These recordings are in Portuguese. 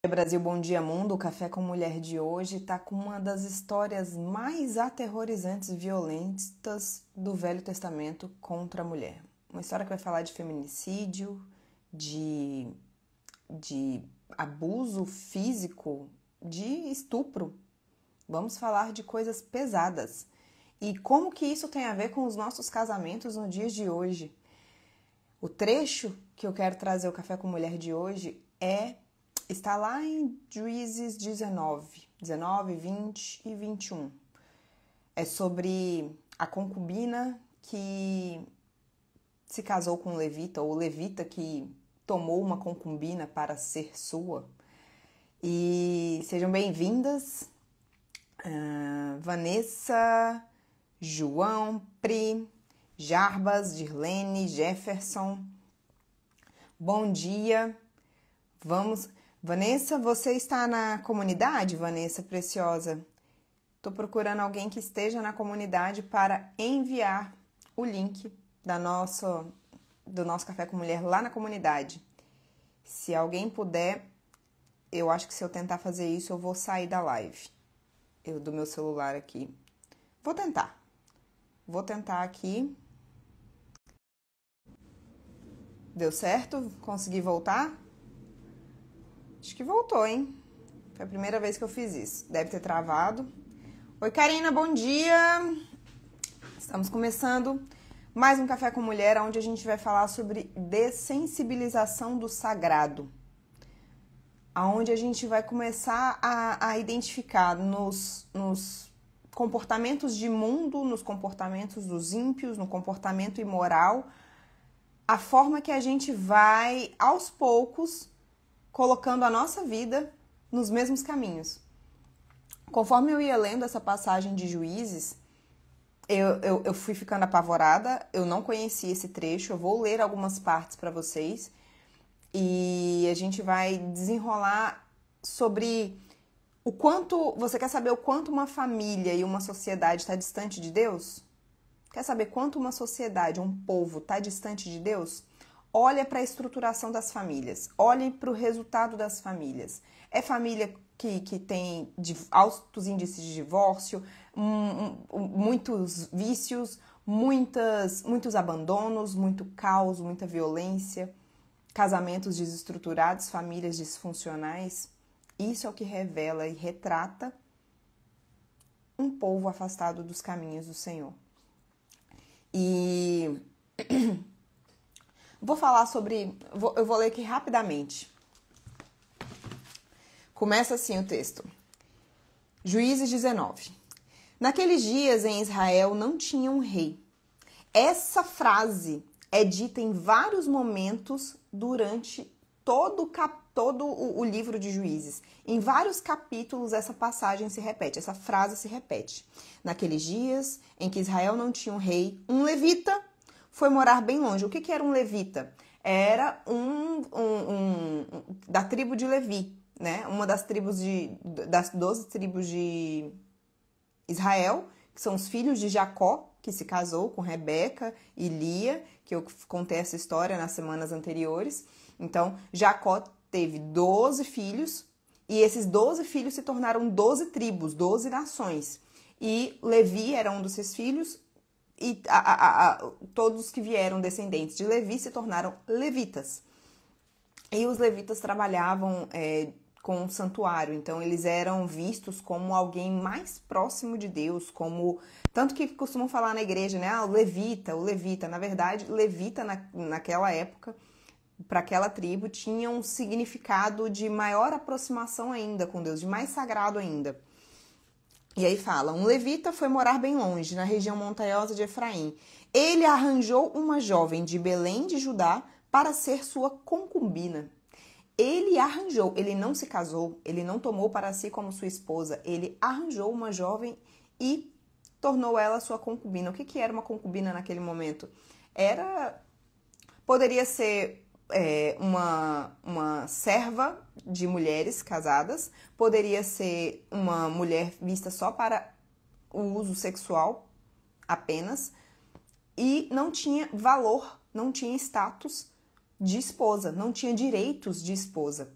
Brasil, bom dia mundo. O Café com Mulher de hoje tá com uma das histórias mais aterrorizantes e violentas do Velho Testamento contra a mulher. Uma história que vai falar de feminicídio, de abuso físico, de estupro. Vamos falar de coisas pesadas. E como que isso tem a ver com os nossos casamentos no dia de hoje? O trecho que eu quero trazer o Café com Mulher de hoje está lá em Juízes 19, 20 e 21. É sobre a concubina que se casou com um levita, ou o levita que tomou uma concubina para ser sua. E sejam bem-vindas, Vanessa, João, Pri, Jarbas, Dirlene, Jefferson. Bom dia. Vanessa, você está na comunidade, Vanessa Preciosa? Estou procurando alguém que esteja na comunidade para enviar o link do nosso Café com Mulher lá na comunidade. Se alguém puder, eu acho que se eu tentar fazer isso, eu vou sair da live. Do meu celular aqui. Vou tentar aqui. Deu certo? Consegui voltar? Acho que voltou, hein? Foi a primeira vez que eu fiz isso. Deve ter travado. Oi, Karina, bom dia! Estamos começando mais um Café com Mulher, onde a gente vai falar sobre dessensibilização do sagrado. Onde a gente vai começar a identificar nos comportamentos de mundo, nos comportamentos dos ímpios, no comportamento imoral, a forma que a gente vai, aos poucos, colocando a nossa vida nos mesmos caminhos. Conforme eu ia lendo essa passagem de Juízes, eu fui ficando apavorada, eu não conhecia esse trecho, eu vou ler algumas partes para vocês e a gente vai desenrolar sobre o quanto... Você quer saber o quanto uma família e uma sociedade está distante de Deus? Quer saber quanto uma sociedade, um povo está distante de Deus? Olha para a estruturação das famílias, olhe para o resultado das famílias. É família que tem altos índices de divórcio, muitos vícios, muitos abandonos, muito caos, muita violência, casamentos desestruturados, famílias disfuncionais. Isso é o que revela e retrata um povo afastado dos caminhos do Senhor. E eu vou ler aqui rapidamente. Começa assim o texto. Juízes 19. Naqueles dias em Israel não tinha um rei. Essa frase é dita em vários momentos durante todo o livro de Juízes. Em vários capítulos essa passagem se repete, essa frase se repete. Naqueles dias em que Israel não tinha um rei, um levita foi morar bem longe. O que era um levita? Era da tribo de Levi, né? Uma das 12 tribos de Israel, que são os filhos de Jacó, que se casou com Rebeca e Lia, que eu contei essa história nas semanas anteriores. Então, Jacó teve 12 filhos, e esses 12 filhos se tornaram 12 tribos, 12 nações. E Levi era um desses filhos, e todos que vieram descendentes de Levi se tornaram levitas. E os levitas trabalhavam com o santuário, então eles eram vistos como alguém mais próximo de Deus, tanto que costumam falar na igreja, né? O levita. Na verdade, levita naquela época, para aquela tribo, tinha um significado de maior aproximação ainda com Deus, de mais sagrado ainda. E aí fala, um levita foi morar bem longe, na região montanhosa de Efraim. Ele arranjou uma jovem de Belém de Judá para ser sua concubina. Ele arranjou, ele não se casou, ele não tomou para si como sua esposa, ele arranjou uma jovem e tornou ela sua concubina. O que era uma concubina naquele momento? Poderia ser uma serva de mulheres casadas, poderia ser uma mulher vista só para o uso sexual apenas, e não tinha valor, não tinha status de esposa, não tinha direitos de esposa.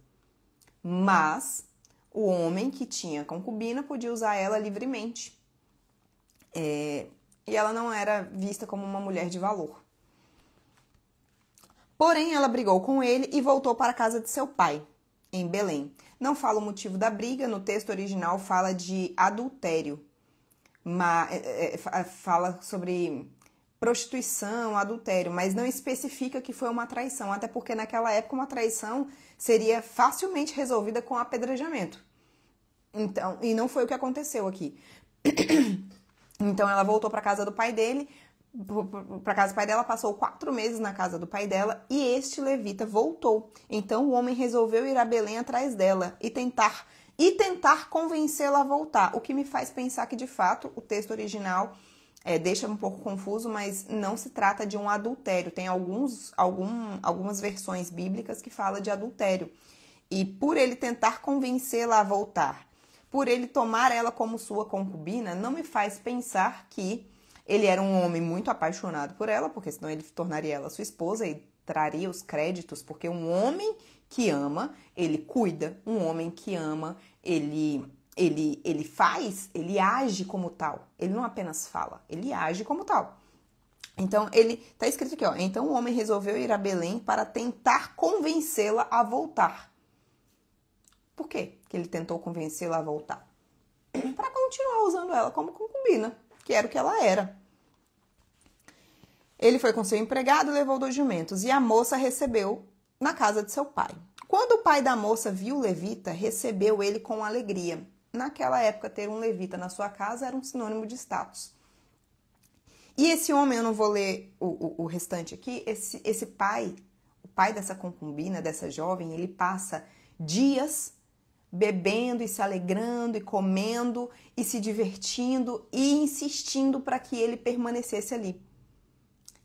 Mas o homem que tinha concubina podia usar ela livremente. E ela não era vista como uma mulher de valor. Porém, ela brigou com ele e voltou para a casa de seu pai, em Belém. Não fala o motivo da briga, no texto original fala de adultério. Fala sobre prostituição, adultério, mas não especifica que foi uma traição, até porque naquela época uma traição seria facilmente resolvida com apedrejamento. Então, e não foi o que aconteceu aqui. Então ela voltou para casa do pai dele, para casa do pai dela, passou 4 meses na casa do pai dela e este levita voltou. Então o homem resolveu ir a Belém atrás dela e tentar convencê-la a voltar. O que me faz pensar que de fato o texto original deixa um pouco confuso, mas não se trata de um adultério. Tem algumas versões bíblicas que falam de adultério. E por ele tentar convencê-la a voltar, por ele tomar ela como sua concubina, não me faz pensar que ele era um homem muito apaixonado por ela, porque senão ele tornaria ela sua esposa e traria os créditos, porque um homem que ama, ele cuida, um homem que ama, ele age como tal. Ele não apenas fala, ele age como tal. Então, tá escrito aqui, ó. Então o homem resolveu ir a Belém para tentar convencê-la a voltar. Por quê que ele tentou convencê-la a voltar? Para continuar usando ela como concubina, que era o que ela era. Ele foi com seu empregado e levou 2 jumentos, e a moça recebeu na casa de seu pai. Quando o pai da moça viu o levita, recebeu ele com alegria. Naquela época, ter um levita na sua casa era um sinônimo de status. E esse homem, eu não vou ler o restante aqui, esse pai, o pai dessa concubina, dessa jovem, ele passa dias bebendo e se alegrando e comendo e se divertindo e insistindo para que ele permanecesse ali.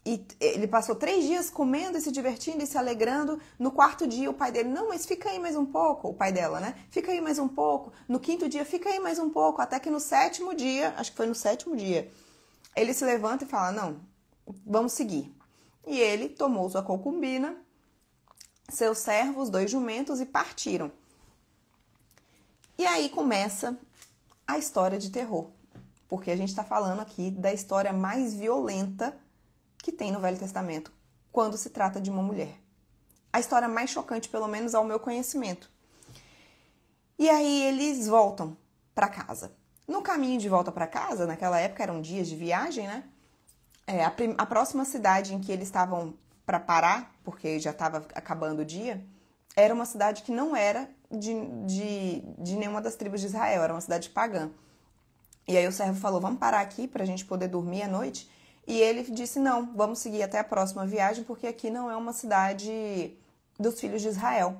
E ele passou 3 dias comendo e se divertindo e se alegrando. No 4º dia, o pai dele, não, mas fica aí mais um pouco. O pai dela, né? Fica aí mais um pouco. No 5º dia, fica aí mais um pouco. Até que no 7º dia, acho que foi no 7º dia, ele se levanta e fala, não, vamos seguir. E ele tomou sua concubina, seus servos, 2 jumentos e partiram. E aí começa a história de terror. Porque a gente está falando aqui da história mais violenta que tem no Velho Testamento, quando se trata de uma mulher. A história mais chocante, pelo menos ao meu conhecimento. E aí eles voltam para casa. No caminho de volta para casa, naquela época eram dias de viagem, né? A próxima cidade em que eles estavam para parar, porque já estava acabando o dia, era uma cidade que não era de nenhuma das tribos de Israel, era uma cidade pagã. E aí o servo falou, vamos parar aqui para a gente poder dormir à noite? E ele disse, não, vamos seguir até a próxima viagem, porque aqui não é uma cidade dos filhos de Israel.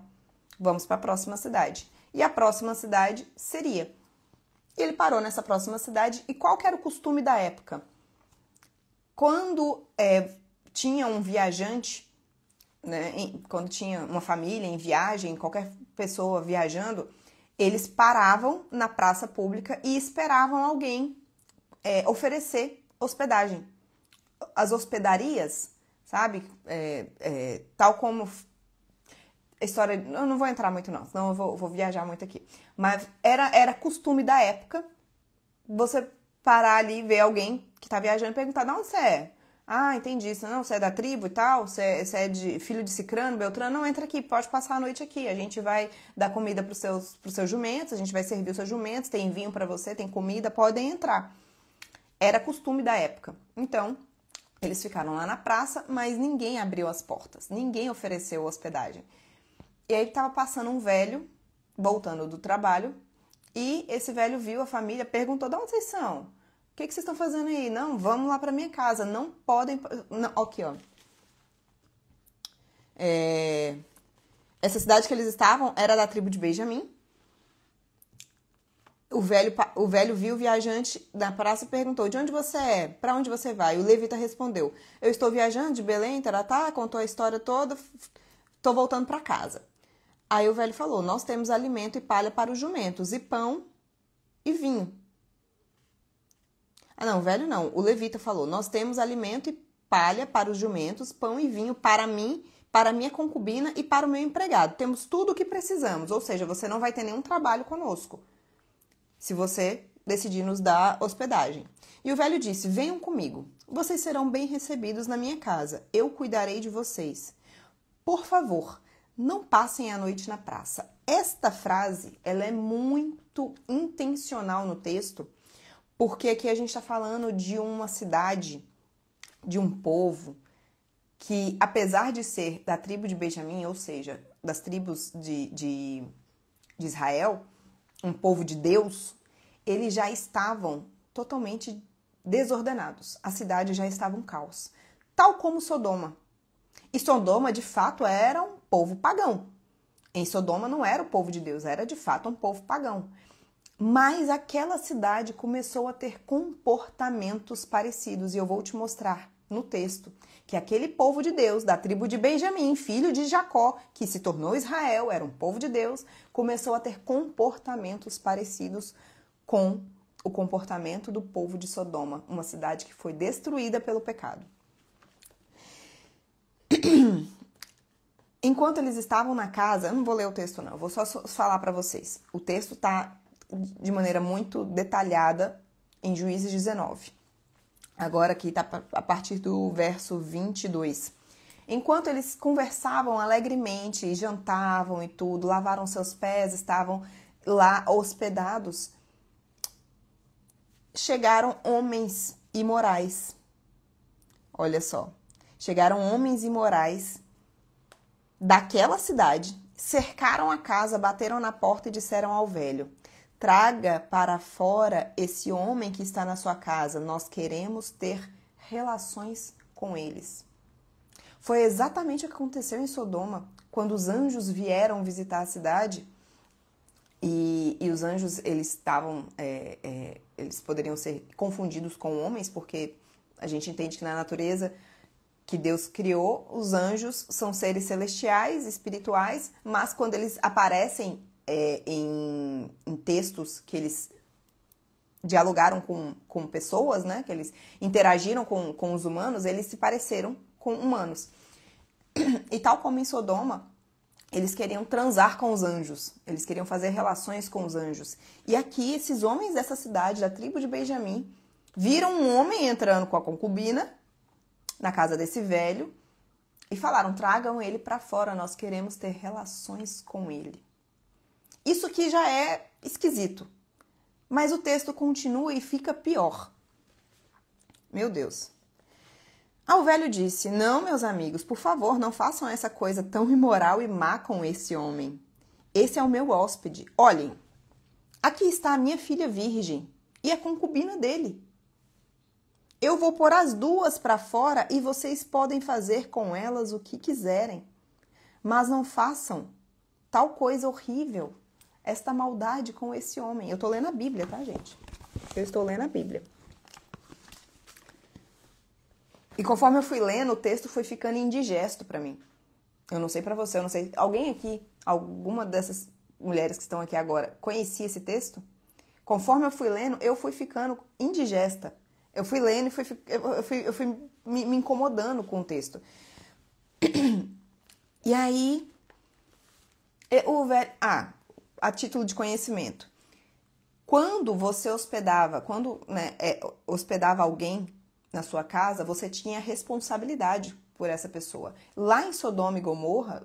Vamos para a próxima cidade. E a próxima cidade seria. E ele parou nessa próxima cidade. E qual que era o costume da época? Quando tinha um viajante, né, quando tinha uma família em viagem, qualquer pessoa viajando, eles paravam na praça pública e esperavam alguém oferecer hospedagem. As hospedarias, sabe? Tal como a história... Eu não vou entrar muito não, senão eu vou viajar muito aqui. Mas era costume da época você parar ali, ver alguém que tá viajando e perguntar, de onde você é? Ah, entendi. Não, você é da tribo e tal? Você é filho de Cicrano, Beltrano? Não, entra aqui, pode passar a noite aqui. A gente vai dar comida pros seus jumentos, a gente vai servir os seus jumentos, tem vinho para você, tem comida, podem entrar. Era costume da época. Então, eles ficaram lá na praça, mas ninguém abriu as portas, ninguém ofereceu hospedagem. E aí estava passando um velho, voltando do trabalho, e esse velho viu a família, perguntou, de onde vocês são? O que vocês estão fazendo aí? Não, vamos lá para minha casa, não podem... Não, aqui, ó. Essa cidade que eles estavam era da tribo de Benjamim. O velho viu o viajante na praça e perguntou, de onde você é? Para onde você vai? O levita respondeu, eu estou viajando de Belém, taratá, contou a história toda, estou voltando para casa. Aí o velho falou, nós temos alimento e palha para os jumentos, e pão e vinho. Ah, não, o velho não, o levita falou, nós temos alimento e palha para os jumentos, pão e vinho para mim, para a minha concubina e para o meu empregado. Temos tudo o que precisamos, ou seja, você não vai ter nenhum trabalho conosco, se você decidir nos dar hospedagem. E o velho disse, venham comigo, vocês serão bem recebidos na minha casa, eu cuidarei de vocês. Por favor, não passem a noite na praça. Esta frase, ela é muito intencional no texto, porque aqui a gente está falando de uma cidade, de um povo, que apesar de ser da tribo de Benjamim, ou seja, das tribos de Israel, um povo de Deus, eles já estavam totalmente desordenados. A cidade já estava um caos. Tal como Sodoma. E Sodoma, de fato, era um povo pagão. Em Sodoma não era o povo de Deus, era de fato um povo pagão. Mas aquela cidade começou a ter comportamentos parecidos. E eu vou te mostrar no texto que aquele povo de Deus, da tribo de Benjamim, filho de Jacó, que se tornou Israel, era um povo de Deus, começou a ter comportamentos parecidos com o comportamento do povo de Sodoma, uma cidade que foi destruída pelo pecado. Enquanto eles estavam na casa, eu não vou ler o texto não, eu vou só falar para vocês. O texto está de maneira muito detalhada em Juízes 19. Agora aqui está a partir do verso 22. Enquanto eles conversavam alegremente, e jantavam e tudo, lavaram seus pés, estavam lá hospedados, chegaram homens imorais. Olha só, chegaram homens imorais daquela cidade, cercaram a casa, bateram na porta e disseram ao velho, traga para fora esse homem que está na sua casa, nós queremos ter relações com eles. Foi exatamente o que aconteceu em Sodoma, quando os anjos vieram visitar a cidade, e os anjos, eles estavam, eles poderiam ser confundidos com homens, porque a gente entende que na natureza que Deus criou, os anjos são seres celestiais, espirituais, mas quando eles aparecem em textos que eles dialogaram com pessoas, né? Que eles interagiram com os humanos, eles se pareceram com humanos. E tal como em Sodoma, eles queriam transar com os anjos, eles queriam fazer relações com os anjos. E aqui, esses homens dessa cidade, da tribo de Benjamim, viram um homem entrando com a concubina na casa desse velho e falaram, tragam ele para fora, nós queremos ter relações com ele. Isso aqui já é esquisito, mas o texto continua e fica pior. Meu Deus. O velho disse, não, meus amigos, por favor, não façam essa coisa tão imoral e má com esse homem. Esse é o meu hóspede. Olhem, aqui está a minha filha virgem e a concubina dele. Eu vou pôr as duas para fora e vocês podem fazer com elas o que quiserem. Mas não façam tal coisa horrível, esta maldade com esse homem. Eu estou lendo a Bíblia, tá, gente? Eu estou lendo a Bíblia. E conforme eu fui lendo, o texto foi ficando indigesto para mim. Eu não sei para você, eu não sei. Alguém aqui, alguma dessas mulheres que estão aqui agora, conhecia esse texto? Conforme eu fui lendo, eu fui ficando indigesta. Eu fui lendo e eu fui me incomodando com o texto. E aí, o velho... a título de conhecimento. Quando você hospedava, hospedava alguém na sua casa, você tinha responsabilidade por essa pessoa. Lá em Sodoma e Gomorra,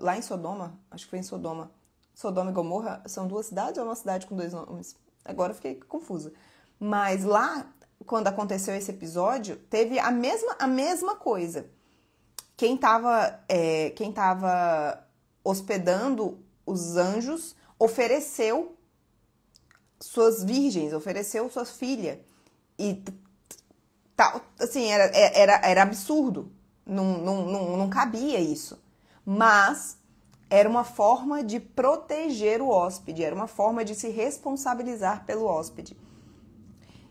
acho que foi em Sodoma e Gomorra são duas cidades ou uma cidade com dois nomes? Agora eu fiquei confusa. Mas lá, quando aconteceu esse episódio, teve a mesma coisa. Quem estava hospedando os anjos ofereceu suas virgens, ofereceu sua filha. E assim, era absurdo. Não cabia isso. Mas era uma forma de proteger o hóspede, era uma forma de se responsabilizar pelo hóspede.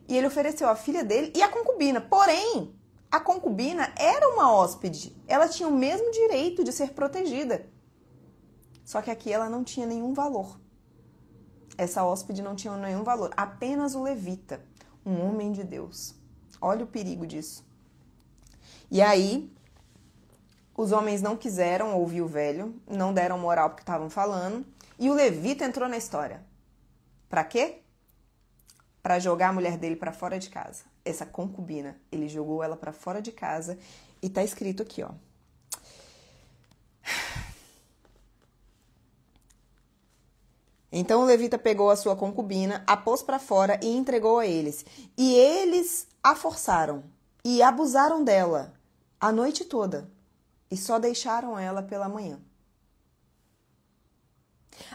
E ele ofereceu a filha dele e a concubina. Porém, a concubina era uma hóspede. Ela tinha o mesmo direito de ser protegida. Só que aqui ela não tinha nenhum valor. Essa hóspede não tinha nenhum valor. Apenas o levita, um homem de Deus. Olha o perigo disso. E aí, Os homens não quiseram ouvir o velho, não deram moral porque estavam falando, e o levita entrou na história. Pra quê? Pra jogar a mulher dele pra fora de casa. Essa concubina, ele jogou ela pra fora de casa e tá escrito aqui, ó. Então o levita pegou a sua concubina, a pôs pra fora e entregou a eles. E eles a forçaram e abusaram dela a noite toda e só deixaram ela pela manhã.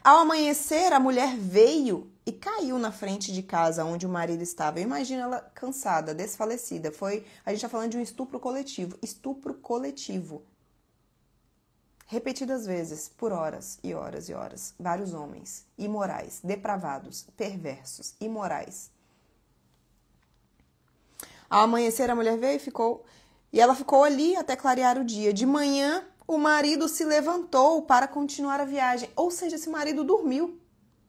Ao amanhecer, a mulher veio e caiu na frente de casa onde o marido estava. Eu imagino ela cansada, desfalecida. A gente está falando de um estupro coletivo. Estupro coletivo. Repetidas vezes, por horas e horas e horas. Vários homens imorais, depravados, perversos, imorais. Ao amanhecer, a mulher veio e ela ficou ali até clarear o dia. De manhã, o marido se levantou para continuar a viagem. Ou seja, esse marido dormiu.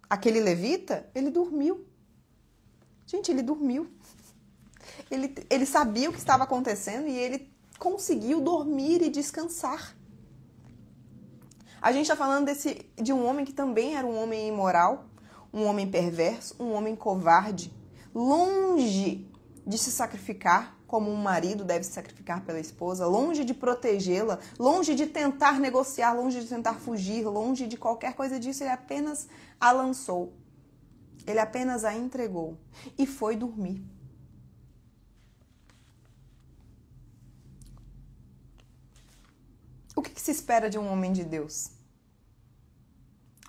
Aquele levita, ele dormiu. Gente, ele dormiu. Ele sabia o que estava acontecendo e ele conseguiu dormir e descansar. A gente está falando de um homem que também era um homem imoral, um homem perverso, um homem covarde, longe de se sacrificar como um marido deve se sacrificar pela esposa, longe de protegê-la, longe de tentar negociar, longe de tentar fugir, longe de qualquer coisa disso, ele apenas a lançou. Ele apenas a entregou e foi dormir. O que se espera de um homem de Deus?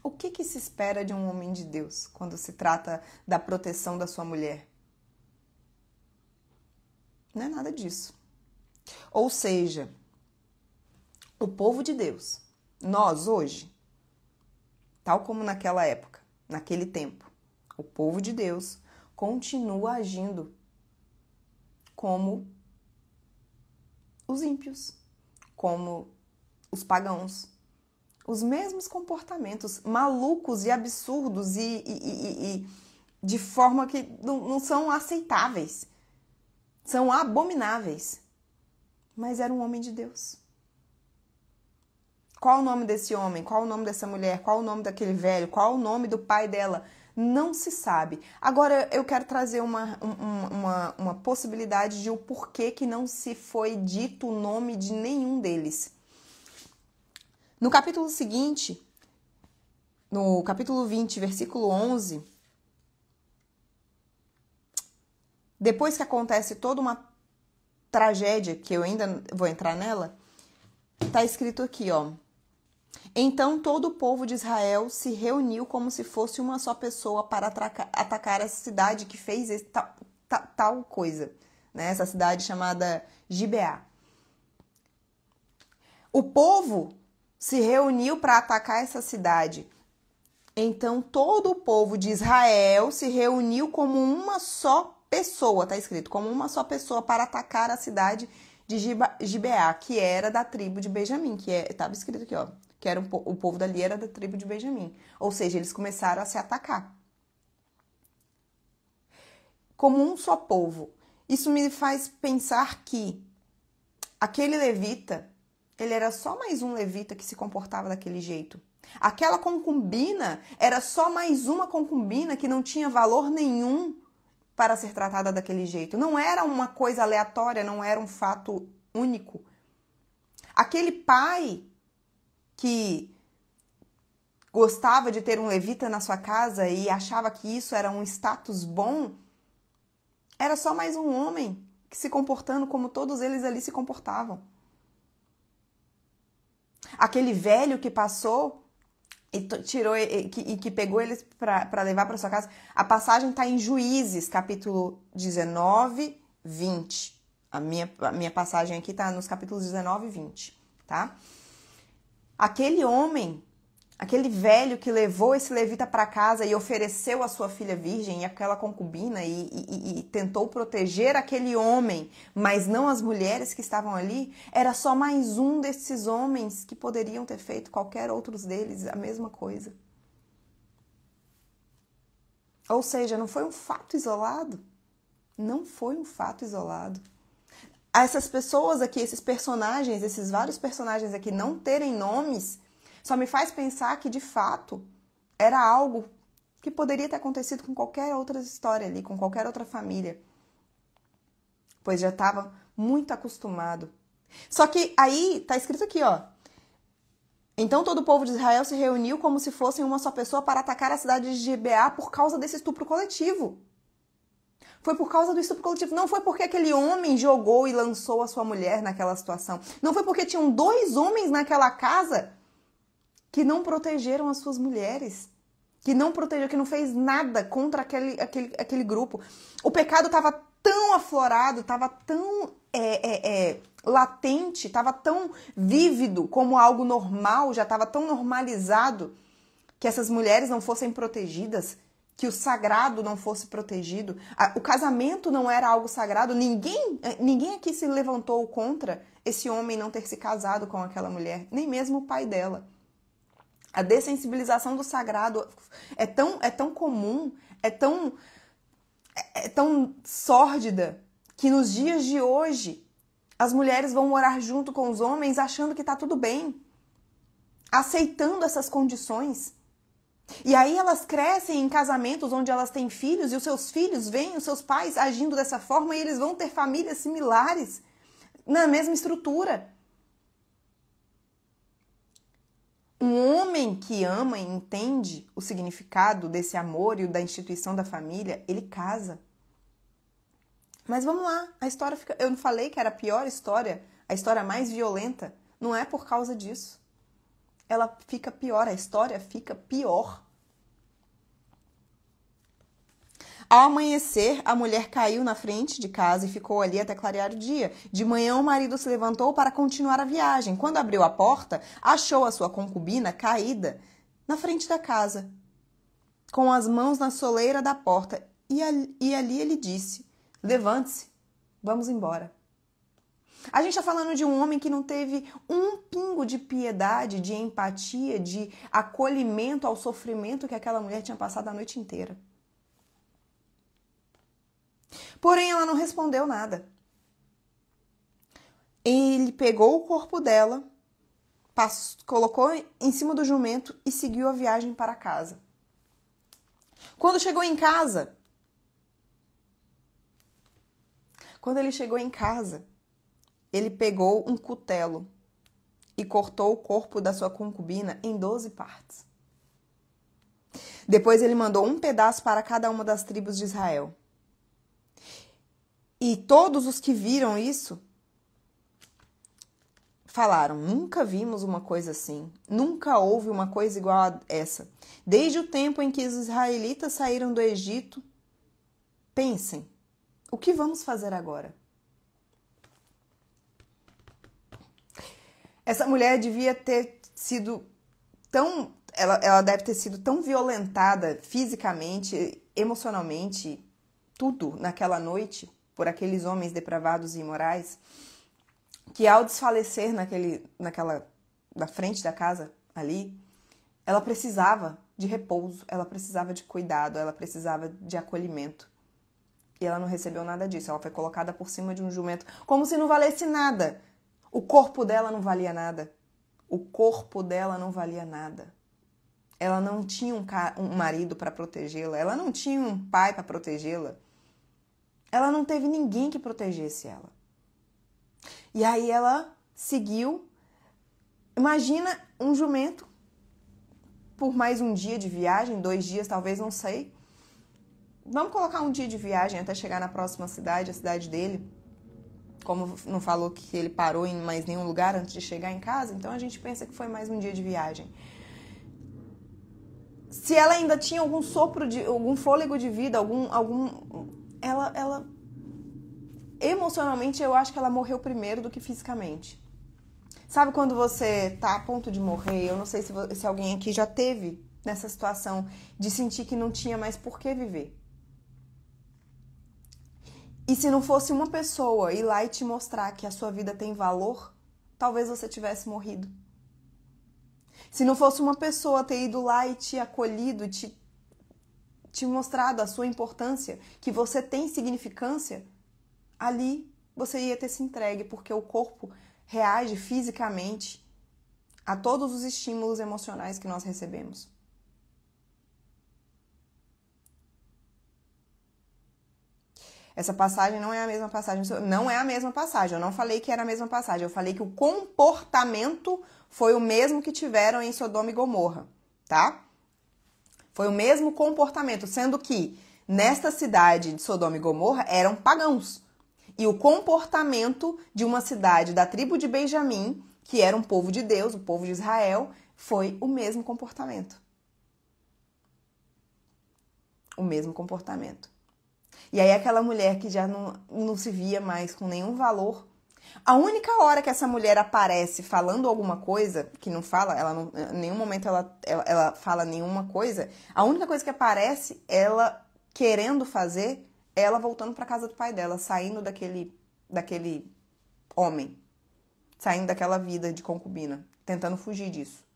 O que se espera de um homem de Deus quando se trata da proteção da sua mulher? Não é nada disso. Ou seja, o povo de Deus, nós hoje, tal como naquela época, naquele tempo, o povo de Deus continua agindo como os ímpios, como os pagãos. Os mesmos comportamentos malucos e absurdos e de forma que não são aceitáveis. São abomináveis. Mas era um homem de Deus. Qual o nome desse homem? Qual o nome dessa mulher? Qual o nome daquele velho? Qual o nome do pai dela? Não se sabe. Agora eu quero trazer uma possibilidade de o porquê que não se foi dito o nome de nenhum deles. No capítulo seguinte, no capítulo 20, versículo 11, depois que acontece toda uma tragédia, que eu ainda vou entrar nela, tá escrito aqui, ó. Então todo o povo de Israel se reuniu como se fosse uma só pessoa para atacar essa cidade que fez tal coisa, né? Essa cidade chamada Gibeá. O povo se reuniu para atacar essa cidade. Então todo o povo de Israel se reuniu como uma só pessoa, tá escrito, como uma só pessoa para atacar a cidade de Gibeá, que era da tribo de Benjamim, estava escrito aqui, ó, que era o povo dali era da tribo de Benjamim. Ou seja, eles começaram a se atacar. Como um só povo. Isso me faz pensar que aquele levita, ele era só mais um levita que se comportava daquele jeito. Aquela concubina era só mais uma concubina que não tinha valor nenhum para ser tratada daquele jeito. Não era uma coisa aleatória, não era um fato único. Aquele pai que gostava de ter um levita na sua casa e achava que isso era um status bom, era só mais um homem que se comportando como todos eles ali se comportavam. Aquele velho que passou e tirou e que pegou eles para levar para sua casa. A passagem está em Juízes, capítulo 19, 20. A minha passagem aqui está nos capítulos 19 e 20, tá? Aquele homem, aquele velho que levou esse levita para casa e ofereceu a sua filha virgem e aquela concubina e tentou proteger aquele homem, mas não as mulheres que estavam ali, era só mais um desses homens que poderiam ter feito qualquer outros deles a mesma coisa. Ou seja, não foi um fato isolado. Não foi um fato isolado. a essas pessoas aqui, esses personagens, esses vários personagens aqui não terem nomes, só me faz pensar que, de fato, era algo que poderia ter acontecido com qualquer outra história ali, com qualquer outra família. Pois já estava muito acostumado. Só que aí, tá escrito aqui, ó. Então todo o povo de Israel se reuniu como se fossem uma só pessoa para atacar a cidade de Gibeá por causa desse estupro coletivo. Foi por causa do estupro coletivo. Não foi porque aquele homem jogou e lançou a sua mulher naquela situação. Não foi porque tinham 2 homens naquela casa que não protegeram as suas mulheres. Que não protegeu, que não fez nada contra aquele grupo. O pecado estava tão aflorado, estava tão latente, estava tão vívido como algo normal, já estava tão normalizado que essas mulheres não fossem protegidas, que o sagrado não fosse protegido. O casamento não era algo sagrado. Ninguém aqui se levantou contra esse homem não ter se casado com aquela mulher, nem mesmo o pai dela. A dessensibilização do sagrado é tão comum, é tão sórdida, que nos dias de hoje as mulheres vão morar junto com os homens achando que está tudo bem, aceitando essas condições. E aí elas crescem em casamentos onde elas têm filhos e os seus filhos veem os seus pais agindo dessa forma e eles vão ter famílias similares, na mesma estrutura. Um homem que ama e entende o significado desse amor e da instituição da família, ele casa. Mas vamos lá, a história fica... Eu não falei que era a pior história, a história mais violenta? Não é por causa disso. Ela fica pior, a história fica pior. Ao amanhecer, a mulher caiu na frente de casa e ficou ali até clarear o dia. De manhã, o marido se levantou para continuar a viagem. Quando abriu a porta, achou a sua concubina caída na frente da casa, com as mãos na soleira da porta. E ali ele disse: levante-se, vamos embora. A gente está falando de um homem que não teve um pingo de piedade, de empatia, de acolhimento ao sofrimento que aquela mulher tinha passado a noite inteira. Porém, ela não respondeu nada. Ele pegou o corpo dela, colocou em cima do jumento e seguiu a viagem para casa. Quando chegou em casa, ele pegou um cutelo e cortou o corpo da sua concubina em 12 partes. Depois ele mandou um pedaço para cada uma das tribos de Israel. E todos os que viram isso falaram: nunca vimos uma coisa assim, nunca houve uma coisa igual a essa. Desde o tempo em que os israelitas saíram do Egito, pensem, o que vamos fazer agora? Essa mulher devia ter sido tão... Ela deve ter sido tão violentada fisicamente, emocionalmente, tudo naquela noite, por aqueles homens depravados e imorais, que ao desfalecer na frente da casa ali, ela precisava de repouso, ela precisava de cuidado, ela precisava de acolhimento. E ela não recebeu nada disso, ela foi colocada por cima de um jumento, como se não valesse nada. O corpo dela não valia nada. O corpo dela não valia nada. Ela não tinha um marido para protegê-la, ela não tinha um pai para protegê-la. Ela não teve ninguém que protegesse ela. E aí ela seguiu. Imagina um jumento por mais um dia de viagem, 2 dias, talvez, não sei. Vamos colocar um dia de viagem até chegar na próxima cidade, a cidade dele. Como não falou que ele parou em mais nenhum lugar antes de chegar em casa, então a gente pensa que foi mais um dia de viagem. Se ela ainda tinha algum sopro algum fôlego de vida, ela emocionalmente, eu acho que ela morreu primeiro do que fisicamente. Sabe quando você tá a ponto de morrer? Eu não sei se alguém aqui já teve nessa situação de sentir que não tinha mais por que viver. E se não fosse uma pessoa ir lá e te mostrar que a sua vida tem valor, talvez você tivesse morrido. Se não fosse uma pessoa ter ido lá e te acolhido, te mostrado a sua importância, que você tem significância, ali você ia ter se entregue, porque o corpo reage fisicamente a todos os estímulos emocionais que nós recebemos. Essa passagem não é a mesma passagem. Não é a mesma passagem. Eu não falei que era a mesma passagem. Eu falei que o comportamento foi o mesmo que tiveram em Sodoma e Gomorra, tá? Foi o mesmo comportamento, sendo que nesta cidade de Sodoma e Gomorra eram pagãos. E o comportamento de uma cidade da tribo de Benjamim, que era um povo de Deus, o povo de Israel, foi o mesmo comportamento. O mesmo comportamento. E aí aquela mulher que já não se via mais com nenhum valor, a única hora que essa mulher aparece falando alguma coisa, que não fala, em nenhum momento ela fala nenhuma coisa, a única coisa que aparece, ela querendo fazer, é ela voltando para casa do pai dela, saindo daquele homem, saindo daquela vida de concubina, tentando fugir disso.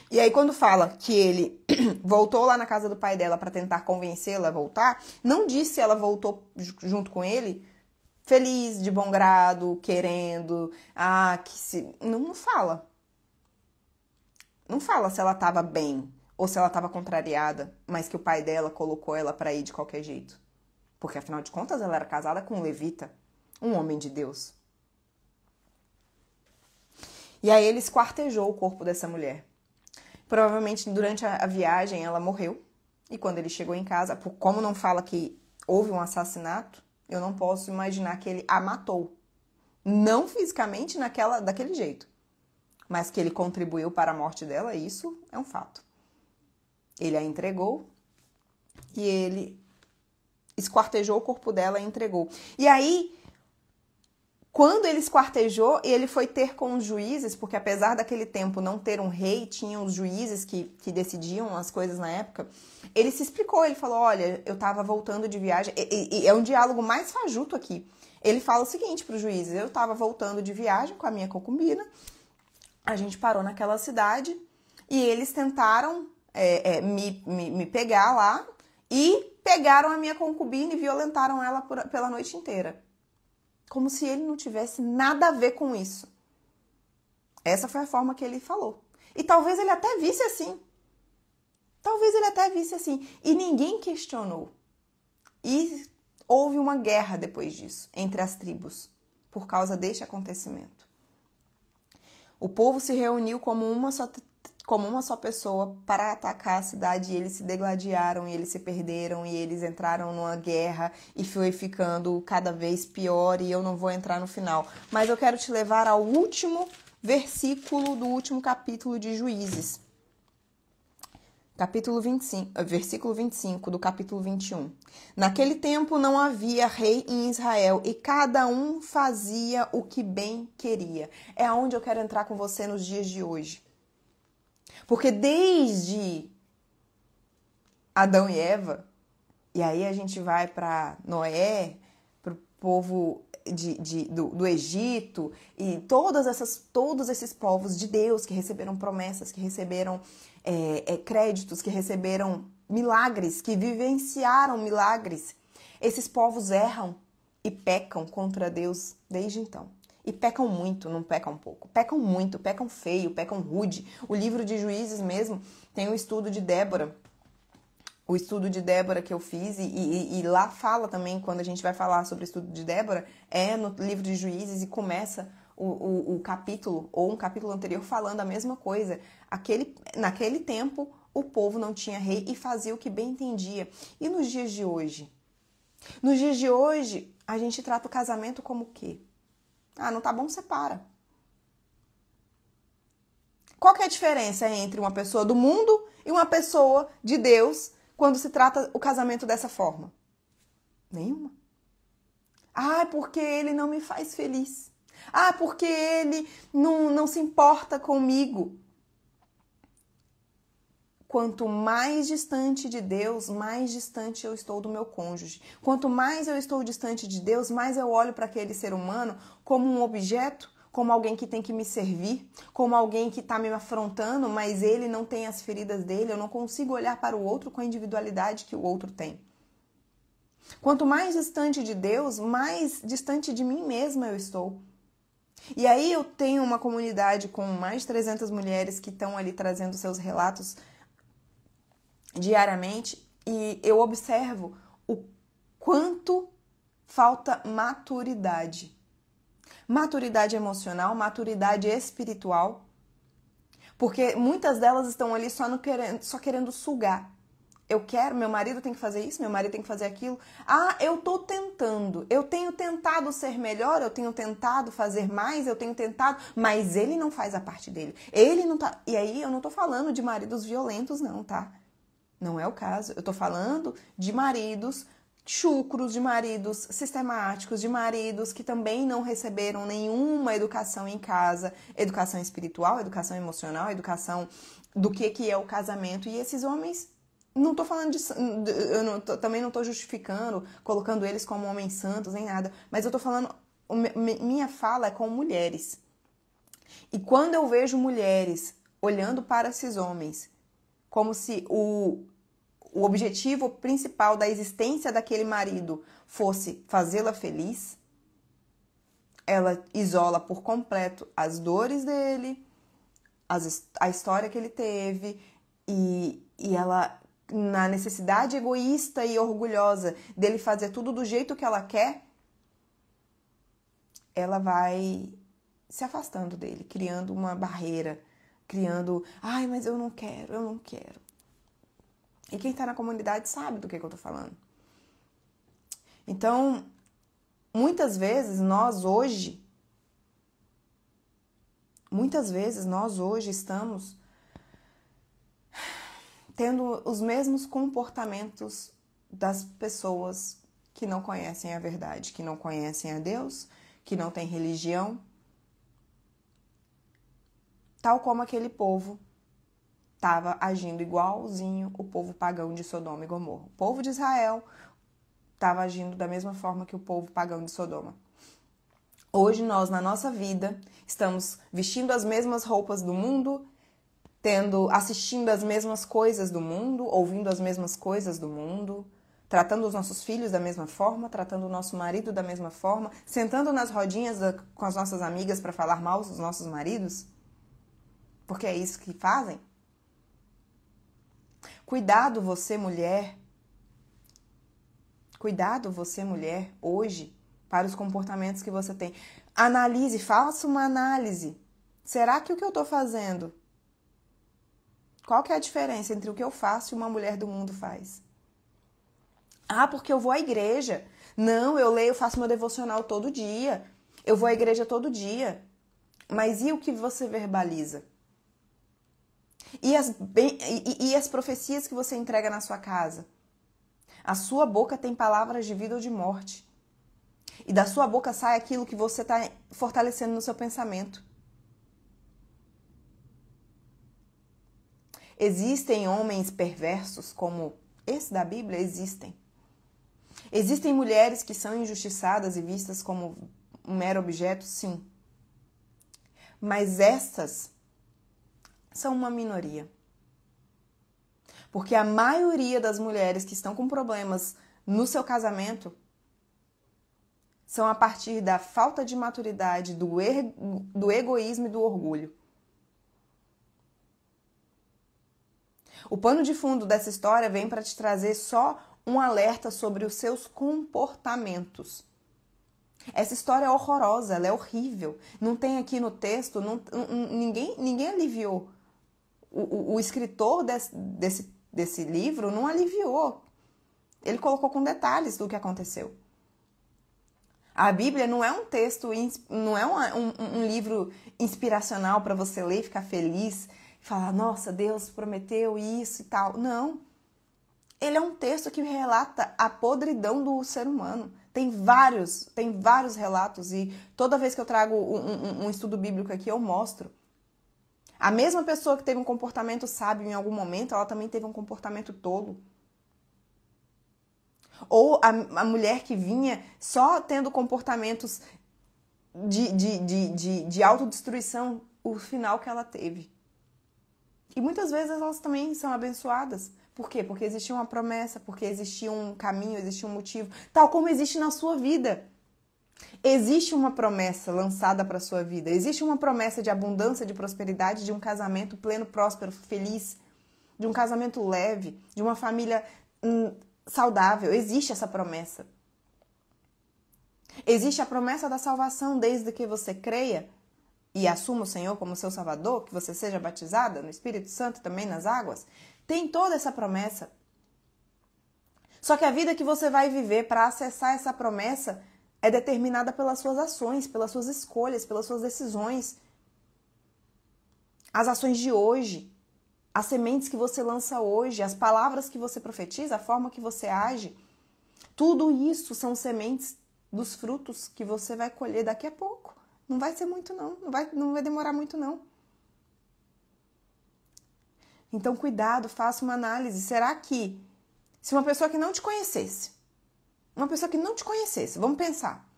E aí quando fala que ele voltou lá na casa do pai dela para tentar convencê-la a voltar, não disse se ela voltou junto com ele feliz, de bom grado, querendo, não fala. Não fala se ela estava bem ou se ela estava contrariada, mas que o pai dela colocou ela para ir de qualquer jeito. Porque afinal de contas ela era casada com um levita, um homem de Deus. E aí ele esquartejou o corpo dessa mulher. Provavelmente durante a viagem ela morreu. E quando ele chegou em casa, como não fala que houve um assassinato, eu não posso imaginar que ele a matou. Não fisicamente daquele jeito. Mas que ele contribuiu para a morte dela, isso é um fato. Ele a entregou e ele esquartejou o corpo dela e entregou. E aí, quando ele esquartejou, ele foi ter com os juízes, porque apesar daquele tempo não ter um rei, tinham os juízes que decidiam as coisas na época, ele se explicou, ele falou, olha, eu estava voltando de viagem, e é um diálogo mais fajuto aqui. Ele fala o seguinte para os juízes, eu estava voltando de viagem com a minha concubina, a gente parou naquela cidade, e eles tentaram me pegar lá, e pegaram a minha concubina e violentaram ela pela noite inteira. Como se ele não tivesse nada a ver com isso. Essa foi a forma que ele falou. E talvez ele até visse assim. E ninguém questionou. E houve uma guerra depois disso, entre as tribos, por causa deste acontecimento. O povo se reuniu como uma só pessoa para atacar a cidade, e eles se degladiaram, e eles se perderam, e eles entraram numa guerra, e foi ficando cada vez pior, e eu não vou entrar no final. Mas eu quero te levar ao último versículo do último capítulo de Juízes. Versículo 25 do capítulo 21. Naquele tempo não havia rei em Israel, e cada um fazia o que bem queria. É aonde eu quero entrar com você nos dias de hoje. Porque desde Adão e Eva, e aí a gente vai para Noé, para o povo do Egito, e todos esses povos de Deus que receberam promessas, que receberam créditos, que receberam milagres, que vivenciaram milagres, esses povos erram e pecam contra Deus desde então. E pecam muito, não pecam pouco. Pecam muito, pecam feio, pecam rude. O livro de Juízes mesmo tem o estudo de Débora. O estudo de Débora que eu fiz, e lá fala também, quando a gente vai falar sobre o estudo de Débora, é no livro de Juízes, e começa o capítulo, ou um capítulo anterior, falando a mesma coisa. Naquele tempo, o povo não tinha rei e fazia o que bem entendia. E nos dias de hoje? Nos dias de hoje, a gente trata o casamento como o quê? Não tá bom, separa. Qual que é a diferença entre uma pessoa do mundo e uma pessoa de Deus quando se trata o casamento dessa forma? Nenhuma. Porque ele não me faz feliz. Porque ele não se importa comigo. Quanto mais distante de Deus, mais distante eu estou do meu cônjuge. Quanto mais eu estou distante de Deus, mais eu olho para aquele ser humano como um objeto, como alguém que tem que me servir, como alguém que está me afrontando, mas ele não tem as feridas dele, eu não consigo olhar para o outro com a individualidade que o outro tem. Quanto mais distante de Deus, mais distante de mim mesma eu estou. E aí eu tenho uma comunidade com mais de 300 mulheres que estão ali trazendo seus relatos diariamente e eu observo o quanto falta maturidade. Maturidade emocional, maturidade espiritual, porque muitas delas estão ali só querendo sugar. Eu quero, meu marido tem que fazer isso, meu marido tem que fazer aquilo. Ah, eu tô tentando, eu tenho tentado ser melhor, eu tenho tentado fazer mais, eu tenho tentado, mas ele não faz a parte dele. Ele não tá. E aí eu não tô falando de maridos violentos, não, tá? Não é o caso. Eu tô falando de maridos chucros, de maridos sistemáticos, de maridos que também não receberam nenhuma educação em casa, educação espiritual, educação emocional, educação do que é o casamento. E esses homens, não tô falando também não tô justificando, colocando eles como homens santos, nem nada, mas eu tô falando, minha fala é com mulheres. E quando eu vejo mulheres olhando para esses homens como se o objetivo principal da existência daquele marido fosse fazê-la feliz, ela isola por completo as dores dele, a história que ele teve, e ela, na necessidade egoísta e orgulhosa dele fazer tudo do jeito que ela quer, ela vai se afastando dele, criando uma barreira, criando, ai, mas eu não quero, eu não quero. E quem está na comunidade sabe do que eu tô falando. Então, muitas vezes nós hoje estamos tendo os mesmos comportamentos das pessoas que não conhecem a verdade, que não conhecem a Deus, que não têm religião, tal como aquele povo estava agindo igualzinho o povo pagão de Sodoma e Gomorra. O povo de Israel estava agindo da mesma forma que o povo pagão de Sodoma. Hoje nós, na nossa vida, estamos vestindo as mesmas roupas do mundo, assistindo as mesmas coisas do mundo, ouvindo as mesmas coisas do mundo, tratando os nossos filhos da mesma forma, tratando o nosso marido da mesma forma, sentando nas rodinhas com as nossas amigas para falar mal dos nossos maridos, porque é isso que fazem. Cuidado você mulher, hoje, para os comportamentos que você tem. Analise, faça uma análise. Será que o que eu estou fazendo, qual que é a diferença entre o que eu faço e uma mulher do mundo faz? Ah, porque eu vou à igreja. Não, eu leio, faço meu devocional todo dia. Eu vou à igreja todo dia. Mas e o que você verbaliza? E as profecias que você entrega na sua casa? A sua boca tem palavras de vida ou de morte. E da sua boca sai aquilo que você está fortalecendo no seu pensamento. Existem homens perversos como esse da Bíblia? Existem. Existem mulheres que são injustiçadas e vistas como um mero objeto? Sim. Mas estas são uma minoria. Porque a maioria das mulheres que estão com problemas no seu casamento são a partir da falta de maturidade, do egoísmo e do orgulho. O pano de fundo dessa história vem para te trazer só um alerta sobre os seus comportamentos. Essa história é horrorosa, ela é horrível. Não tem aqui no texto, ninguém aliviou. O escritor desse livro não aliviou. Ele colocou com detalhes do que aconteceu. A Bíblia não é um texto, não é um livro inspiracional para você ler e ficar feliz, e falar, nossa, Deus prometeu isso e tal. Não. Ele é um texto que relata a podridão do ser humano. Tem vários relatos e toda vez que eu trago um estudo bíblico aqui, eu mostro. A mesma pessoa que teve um comportamento sábio em algum momento, ela também teve um comportamento tolo. Ou a mulher que vinha só tendo comportamentos de autodestruição, o final que ela teve. E muitas vezes elas também são abençoadas, Por quê? Porque existia uma promessa, porque existia um caminho, existia um motivo, tal como existe na sua vida. Existe uma promessa lançada para a sua vida, existe uma promessa de abundância, de prosperidade, de um casamento pleno, próspero, feliz, de um casamento leve, de uma família saudável. Existe essa promessa. Existe a promessa da salvação desde que você creia e assuma o Senhor como seu Salvador, que você seja batizada no Espírito Santo também nas águas. Tem toda essa promessa. Só que a vida que você vai viver para acessar essa promessa é determinada pelas suas ações, pelas suas escolhas, pelas suas decisões. As ações de hoje, as sementes que você lança hoje, as palavras que você profetiza, a forma que você age. Tudo isso são sementes dos frutos que você vai colher daqui a pouco. Não vai ser muito não, não vai demorar muito não. Então cuidado, faça uma análise. Será que se uma pessoa que não te conhecesse, vamos pensar,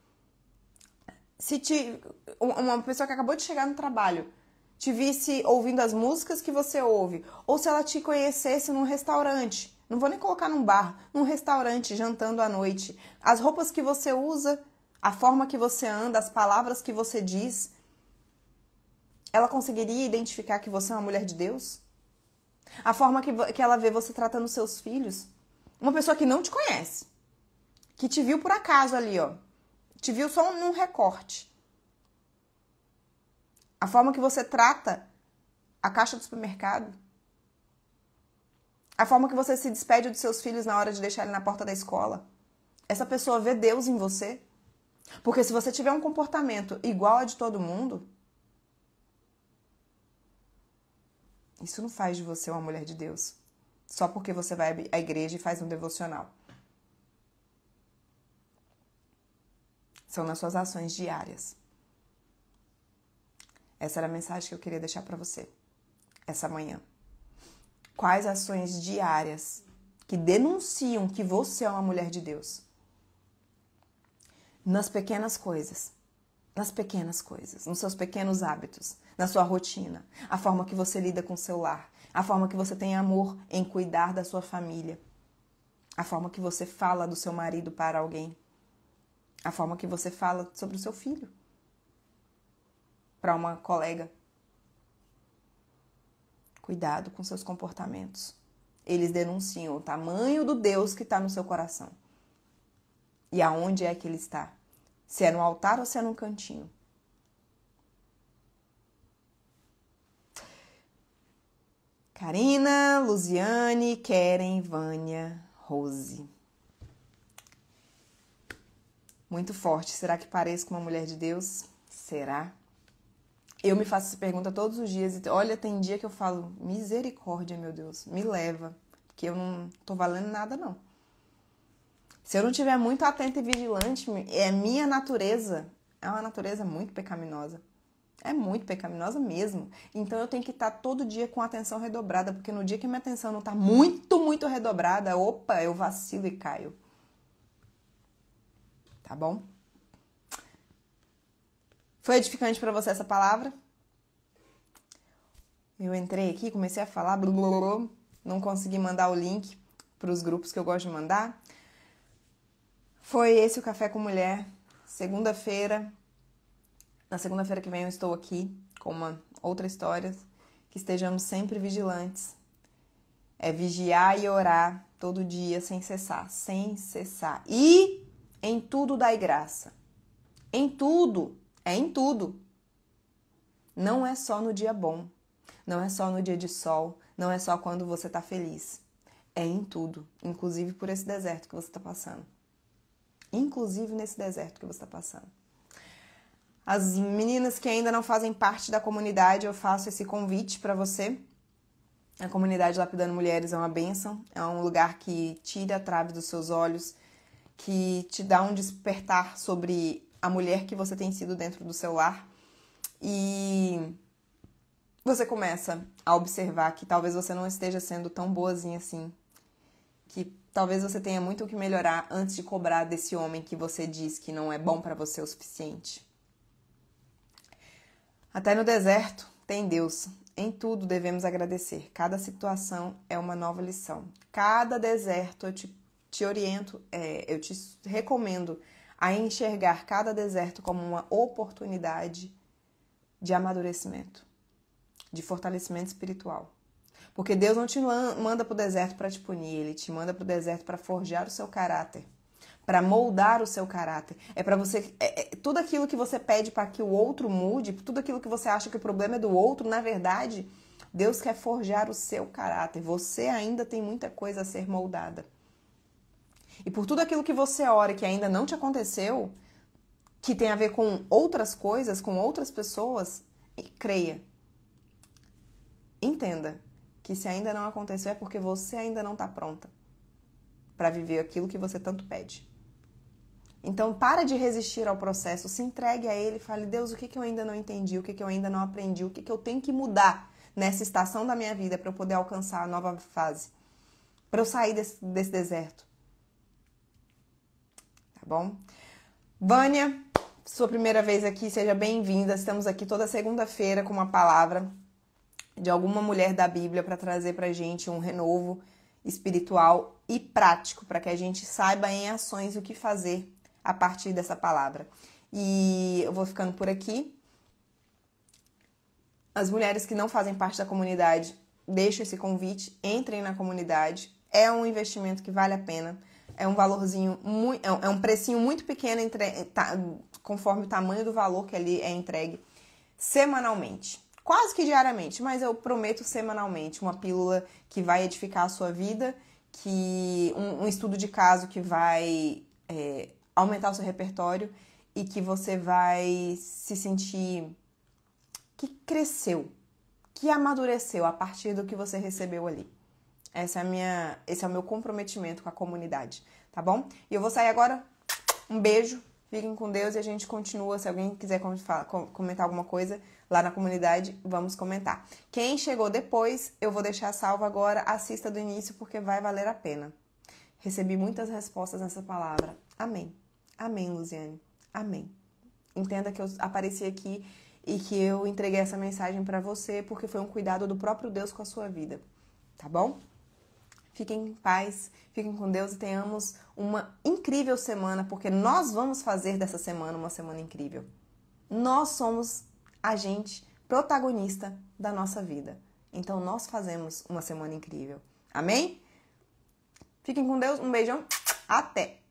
uma pessoa que acabou de chegar no trabalho, te visse ouvindo as músicas que você ouve, ou se ela te conhecesse num restaurante, não vou nem colocar num bar, num restaurante, jantando à noite, as roupas que você usa, a forma que você anda, as palavras que você diz, ela conseguiria identificar que você é uma mulher de Deus? A forma que ela vê você tratando seus filhos? Uma pessoa que não te conhece, que te viu por acaso ali, ó, te viu só num recorte. A forma que você trata a caixa do supermercado, a forma que você se despede dos seus filhos na hora de deixar ele na porta da escola. Essa pessoa vê Deus em você. Porque se você tiver um comportamento igual a de todo mundo, isso não faz de você uma mulher de Deus. Só porque você vai à igreja e faz um devocional. São nas suas ações diárias. Essa era a mensagem que eu queria deixar para você essa manhã. Quais ações diárias que denunciam que você é uma mulher de Deus? Nas pequenas coisas, nos seus pequenos hábitos, na sua rotina, a forma que você lida com o seu lar, a forma que você tem amor em cuidar da sua família, a forma que você fala do seu marido para alguém, a forma que você fala sobre o seu filho para uma colega. Cuidado com seus comportamentos. Eles denunciam o tamanho do Deus que está no seu coração. E aonde é que ele está? Se é no altar ou se é num cantinho? Karina, Luziane, Keren, Vânia, Rose. Muito forte. Será que pareço com uma mulher de Deus? Será? Eu me faço essa pergunta todos os dias. E olha, tem dia que eu falo, misericórdia, meu Deus, me leva. Porque eu não tô valendo nada, não. Se eu não estiver muito atenta e vigilante, minha natureza é uma natureza muito pecaminosa. É muito pecaminosa mesmo. Então eu tenho que estar todo dia com atenção redobrada, porque no dia que minha atenção não está muito, muito redobrada, opa, eu vacilo e caio. Tá bom? Foi edificante para você essa palavra? Eu entrei aqui, comecei a falar, não consegui mandar o link para os grupos que eu gosto de mandar. Foi esse o Café com Mulher, segunda-feira. Na segunda-feira que vem eu estou aqui com uma outra história. Que estejamos sempre vigilantes. É vigiar e orar todo dia sem cessar, sem cessar. E em tudo dai graça. Em tudo, em tudo. Não é só no dia bom, não é só no dia de sol, não é só quando você está feliz. É em tudo, inclusive por esse deserto que você está passando. Inclusive nesse deserto que você está passando. As meninas que ainda não fazem parte da comunidade, eu faço esse convite para você. A comunidade Lapidando Mulheres é uma bênção, é um lugar que tira a trave dos seus olhos, que te dá um despertar sobre a mulher que você tem sido dentro do seu lar. E você começa a observar que talvez você não esteja sendo tão boazinha assim, que talvez você tenha muito o que melhorar antes de cobrar desse homem que você diz que não é bom para você o suficiente. Até no deserto tem Deus. Em tudo devemos agradecer. Cada situação é uma nova lição. Cada deserto, eu te oriento, eu te recomendo a enxergar cada deserto como uma oportunidade de amadurecimento, de fortalecimento espiritual. Porque Deus não te manda para o deserto para te punir, Ele te manda para o deserto para forjar o seu caráter, para moldar o seu caráter. É para você, tudo aquilo que você pede para que o outro mude, tudo aquilo que você acha que o problema é do outro, na verdade, Deus quer forjar o seu caráter. Você ainda tem muita coisa a ser moldada. E por tudo aquilo que você ora que ainda não te aconteceu, que tem a ver com outras coisas, com outras pessoas, creia. Entenda que se ainda não aconteceu é porque você ainda não está pronta para viver aquilo que você tanto pede. Então, para de resistir ao processo, se entregue a ele e fale, Deus, o que eu ainda não entendi, o que eu ainda não aprendi, o que eu tenho que mudar nessa estação da minha vida para eu poder alcançar a nova fase, para eu sair desse deserto. Tá bom? Vânia, sua primeira vez aqui, seja bem-vinda. Estamos aqui toda segunda-feira com uma palavra de alguma mulher da Bíblia para trazer pra gente um renovo espiritual e prático, para que a gente saiba em ações o que fazer a partir dessa palavra. E eu vou ficando por aqui. As mulheres que não fazem parte da comunidade, deixo esse convite, entrem na comunidade. É um investimento que vale a pena. É um valorzinho, é um precinho muito pequeno conforme o tamanho do valor que ali é entregue semanalmente. Quase que diariamente, mas eu prometo semanalmente uma pílula que vai edificar a sua vida, que um estudo de caso que vai aumentar o seu repertório e que você vai se sentir que cresceu, que amadureceu a partir do que você recebeu ali. Esse é o meu comprometimento com a comunidade, tá bom? E eu vou sair agora. Um beijo, fiquem com Deus e a gente continua. Se alguém quiser comentar alguma coisa lá na comunidade, vamos comentar. Quem chegou depois, eu vou deixar salvo agora. Assista do início porque vai valer a pena. Recebi muitas respostas nessa palavra. Amém. Amém, Luziane. Amém. Entenda que eu apareci aqui e que eu entreguei essa mensagem para você porque foi um cuidado do próprio Deus com a sua vida. Tá bom? Fiquem em paz, fiquem com Deus e tenhamos uma incrível semana, porque nós vamos fazer dessa semana uma semana incrível. Nós somos agente protagonista da nossa vida. Então, nós fazemos uma semana incrível. Amém? Fiquem com Deus, um beijão, até!